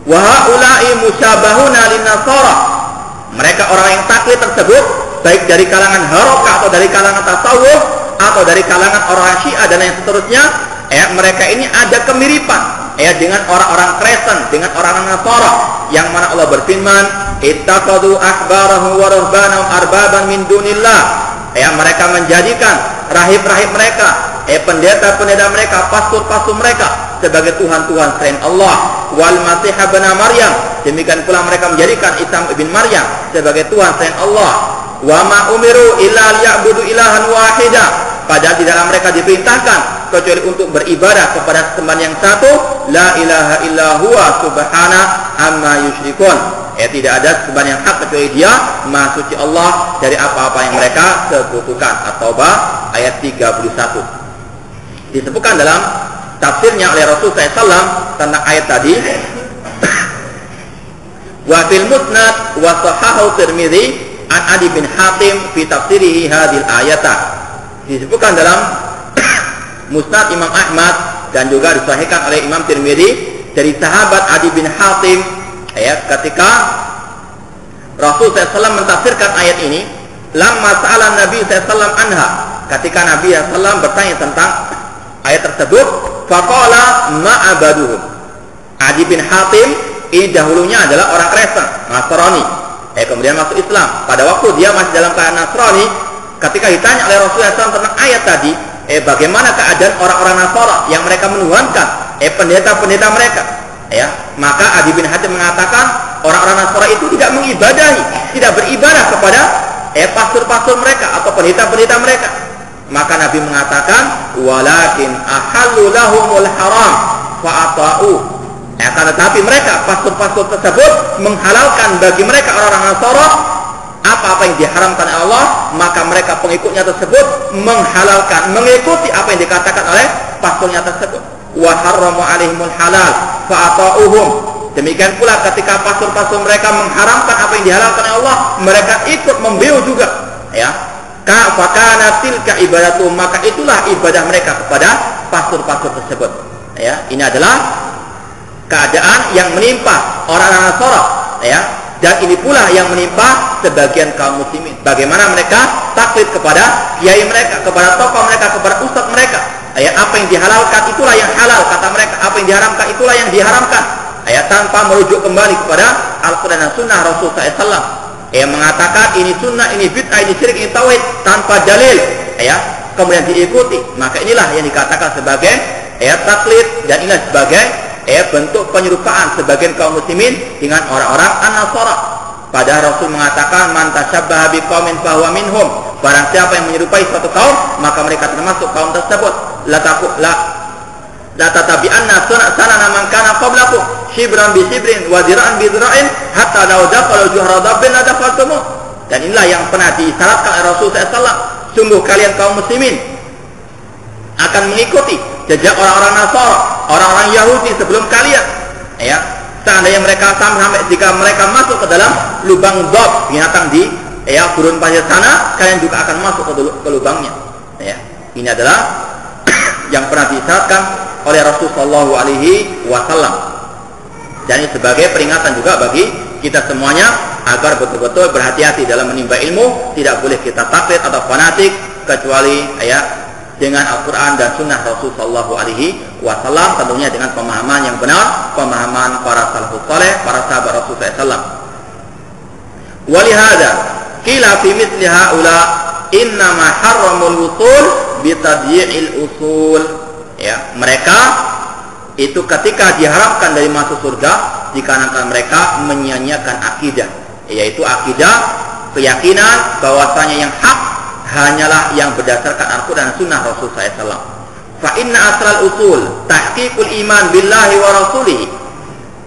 Wa haula'i musyabahuna lin-nasara. Mereka orang yang taklid tersebut, baik dari kalangan harokah atau dari kalangan tasawuf atau dari kalangan orang Syiah dan yang seterusnya, mereka ini ada kemiripan dengan orang-orang Kristen, dengan orang-orang Nasara, yang mana Allah berfirman, ittaqadu ahbarahum wa ruhbanahum arbaban min dunillah. Mereka menjadikan rahib-rahib mereka, pendeta-pendeta mereka, pastor-pastor mereka sebagai Tuhan-Tuhan selain Allah. Wal Masih ibn Maryam, demikian pula mereka menjadikan Isa ibn Maryam sebagai Tuhan selain Allah. Wa ma umiru illa liya'budu ilahan wahida, padahal di dalam mereka diperintahkan kecuali untuk beribadah kepada Sembahan yang satu, la ilaha illa huwa subhana amma yusyrikun. Tidak ada sembahan yang hak kecuali Dia, Maha Suci Allah dari apa-apa yang mereka sekutukan. At-Taubah ayat 31. Disebutkan dalam tafsirnya oleh Rasulullah SAW tentang ayat tadi. Wa fil musnad wa sahahu Tirmidzi an Adi bin Hatim fi tafsirihi hadhil ayata. Disebutkan dalam Musnad Imam Ahmad dan juga disahihkan oleh Imam Tirmidzi dari sahabat Adi bin Hatim, ketika Rasul SAW mentafsirkan ayat ini, lamma sa'ala Nabi SAW anha, ketika Nabi SAW bertanya tentang ayat tersebut, faqala ma'abaduhum. Adi bin Hatim ini dahulunya adalah orang Kristen, Nasrani, kemudian masuk Islam. Pada waktu dia masih dalam keadaan Nasrani, ketika ditanya oleh Rasulullah SAW tentang ayat tadi, bagaimana keadaan orang-orang Nasara yang mereka menuhankan pendeta-pendeta mereka, maka Adi bin Hatim mengatakan orang-orang Nasara itu tidak mengibadahi, tidak beribadah kepada pastor-pastor mereka atau pendeta-pendeta mereka. Maka Nabi mengatakan, walakin ahallu lahumul haram fa'ata'u. Akan tetapi mereka, pastor-pastor tersebut menghalalkan bagi mereka orang-orang Nasara apa-apa yang diharamkan oleh Allah, maka mereka pengikutnya tersebut menghalalkan, mengikuti apa yang dikatakan oleh pastornya tersebut. Wa harramu alaihimul halal fa'ata'uhum. Demikian pula ketika pastor-pastor mereka mengharamkan apa yang dihalalkan oleh Allah, mereka ikut membeu juga, ya. Fakana tilka ibadatu, maka itulah ibadah mereka kepada pastor-pastor tersebut. Ya, ini adalah keadaan yang menimpa orang-orang Nasara, ya. Dan ini pula yang menimpa sebagian kaum muslimin. Bagaimana mereka taklid kepada kiai mereka, kepada tokoh mereka, kepada ustadz mereka. Ya, apa yang dihalalkan itulah yang halal kata mereka, apa yang diharamkan itulah yang diharamkan. Ya, tanpa merujuk kembali kepada Al-Quran dan Sunnah Rasul SAW. Yang mengatakan ini sunnah, ini bid'ah, ini syirik, ini tauhid tanpa dalil. Ya, kemudian diikuti. Maka inilah yang dikatakan sebagai taklid, dan inilah sebagai bentuk penyerupaan sebagian kaum muslimin dengan orang-orang an-Nasara. Padahal Rasul mengatakan man tasyabbaha biqaumin fahuwa minhum. Barang siapa yang menyerupai suatu kaum, maka mereka termasuk kaum tersebut. La tatabi'anna sanana man kana qablakum shibran bi shibrin wa dira'an bi dira'in hatta law dakhalu juhra dabbin la dakhaltum. Dan inilah yang pernah disyaratkan oleh Rasul SAW. Sungguh kalian kaum muslimin akan mengikuti jejak orang-orang Nasara, orang-orang Yahudi sebelum kalian. Ya, seandainya mereka sampai jika mereka masuk ke dalam lubang dhab, binatang di gurun pasir sana, kalian juga akan masuk ke lubangnya. Ya, ini adalah yang pernah disyaratkan oleh Rasulullah Shallallahu Alaihi Wasallam. Dan ini sebagai peringatan juga bagi kita semuanya agar betul-betul berhati-hati dalam menimba ilmu. Tidak boleh kita taklid atau fanatik kecuali dengan Al-Quran dan Sunnah Rasul Sallallahu Alaihi Wasallam, tentunya dengan pemahaman yang benar, pemahaman para salafus saleh, para sahabat Rasul SAW. Walihada qila fi mithli haula innama harramul wusul bitadyi'il usul. Ya, mereka itu ketika diharamkan dari masuk surga dikarenakan mereka menyia-nyiakan akidah, yaitu akidah keyakinan bahwasanya yang hak hanyalah yang berdasarkan Al-Quran dan Sunnah Rasul SAW. Fa inna asral usul tahqiqul iman billahi wa rasulihi.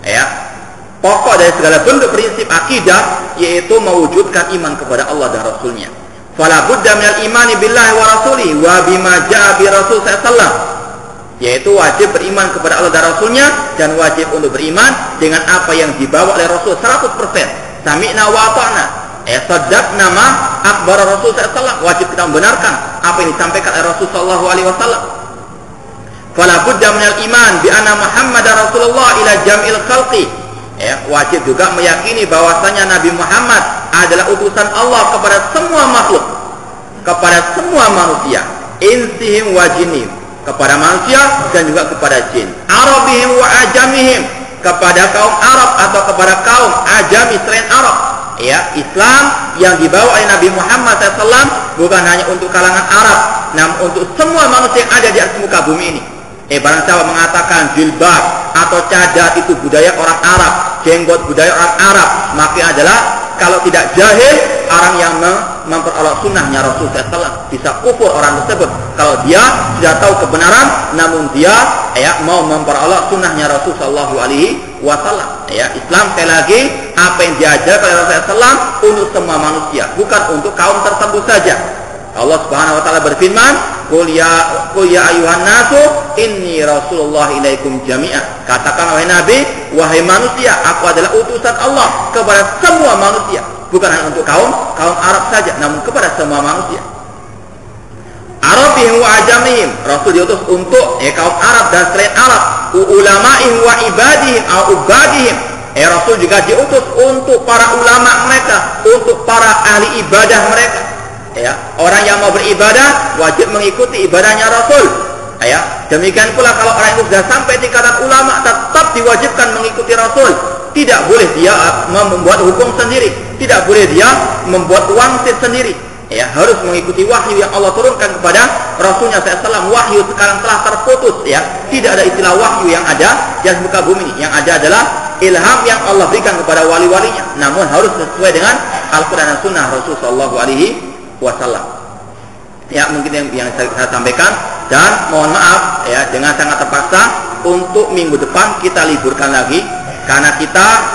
Ya, pokok dari segala bentuk prinsip akidah yaitu mewujudkan iman kepada Allah dan Rasulnya. Fala budda minal imani billahi wa rasulihi wa bima ja'a bi Rasul SAW. Yaitu wajib beriman kepada Allah dan Rasulnya, dan wajib untuk beriman dengan apa yang dibawa oleh Rasul 100%. Sami'na wa ata'na. Saddaqna ma akhbar Rasul SAW. Wajib kita membenarkan apa yang disampaikan oleh Rasul sallallahu alaihi wasallam. Fala budda minal iman bi anna Muhammadar Rasulullah ila jam'il khalqi. Wajib juga meyakini bahwasanya Nabi Muhammad adalah utusan Allah kepada semua makhluk, kepada semua manusia, insihim wa jinnihim, kepada manusia dan juga kepada jin, Arabihim wa ajamihim, kepada kaum Arab atau kepada kaum ajami selain Arab. Ya, Islam yang dibawa oleh Nabi Muhammad SAW bukan hanya untuk kalangan Arab, namun untuk semua manusia yang ada di atas muka bumi ini. Barang siapa mengatakan jilbab atau cadar itu budaya orang Arab, jenggot budaya orang Arab, maka adalah kalau tidak jahil orang yang memperolok sunnahnya Rasul SAW. Bisa kufur orang tersebut kalau dia sudah tahu kebenaran namun dia mau memperolok sunnahnya Rasul Sallallahu Alaihi Wasallam. Islam sekali lagi apa yang diajarkan oleh Rasul SAW untuk semua manusia, bukan untuk kaum tertentu saja. Allah Subhanahu Wa Taala berfirman, Qul ya ayuhan nasu inni Rasulullah ilaikum jami'an. Katakan wahai Nabi, wahai manusia, aku adalah utusan Allah kepada semua manusia, bukan hanya untuk kaum Arab saja, namun kepada semua manusia. Arabihim wa ajamihim, Rasul diutus untuk kaum Arab dan selain Arab. Ulama'ihim wa ibadihim au ubadihim, Rasul juga diutus untuk para ulama mereka, untuk para ahli ibadah mereka. Orang yang mau beribadah wajib mengikuti ibadahnya Rasul. Demikian pula kalau orang itu sudah sampai tingkatan ulama, tetap diwajibkan mengikuti Rasul. Tidak boleh dia membuat hukum sendiri, tidak boleh dia membuat wangsit sendiri. Harus mengikuti wahyu yang Allah turunkan kepada Rasulnya SAW. Wahyu sekarang telah terputus. Tidak ada istilah wahyu yang ada di muka bumi ini. Yang ada adalah ilham yang Allah berikan kepada wali-walinya, namun harus sesuai dengan Al-Quran dan Sunnah Rasul Sallallahu Alaihi Wasallam. Mungkin yang saya sampaikan, dan mohon maaf dengan sangat terpaksa untuk minggu depan kita liburkan lagi karena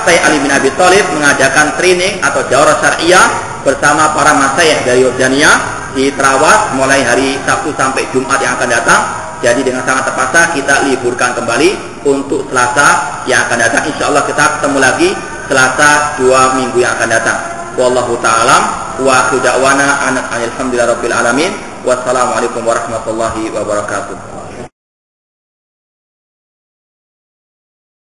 saya Ali bin Abi Thalib mengadakan training atau daurah syariah bersama para masyayikh dari Yordania di Trawas mulai hari Sabtu sampai Jumat yang akan datang. Jadi dengan sangat terpaksa kita liburkan kembali untuk Selasa yang akan datang. Insya Allah kita ketemu lagi Selasa 2 minggu yang akan datang. Wallahu ta'ala wa akhiru da'wana alhamdulillahirabbil alamin. Wassalamualaikum warahmatullahi wabarakatuh.